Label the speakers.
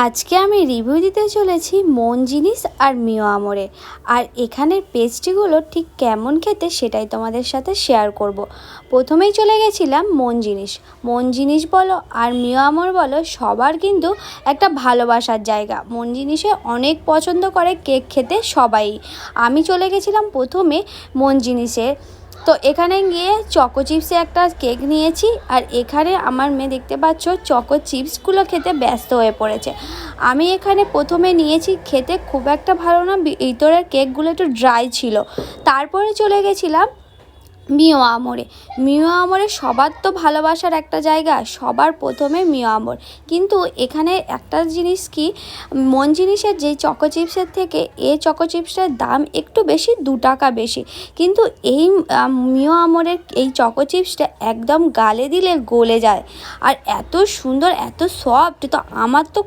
Speaker 1: আজকে আমি রিভিউ দিতে চলেছি মন জিনিস আর মিও আমরে। আর এখানের পেস্ট্রিগুলো ঠিক কেমন খেতে সেটাই তোমাদের সাথে শেয়ার করব। প্রথমেই চলে গেছিলাম মন জিনিস বলো আর মিও আমর বলো, সবার কিন্তু একটা ভালোবাসার জায়গা। মন জিনিসে অনেক পছন্দ করে কেক খেতে সবাই। আমি চলে গেছিলাম প্রথমে মন জিনিসে। তো এখানে গিয়ে চকো চিপসে একটা কেক নিয়েছি। আর এখানে আমার মেয়ে দেখতে পাচ্ছ চকো চিপসগুলো খেতে ব্যস্ত হয়ে পড়েছে। আমি এখানে প্রথমে নিয়েছি, খেতে খুব একটা ভালো না, ভিতরের কেকগুলো একটু ড্রাই ছিল। তারপরে চলে গেছিলাম মিও আমরে সবার তো ভালোবাসার একটা জায়গা, সবার প্রথমে মিও আমর। কিন্তু এখানে একটা জিনিস কি, মন জিনিসের যে চকো চিপসের থেকে এই চকো চিপসের দাম একটু বেশি, 2 টাকা বেশি। কিন্তু এই মিও আমরের এই চকো চিপসটা একদম গালে দিলে গলে যায়। আর এত সুন্দর, এত সফট, তো আমার তো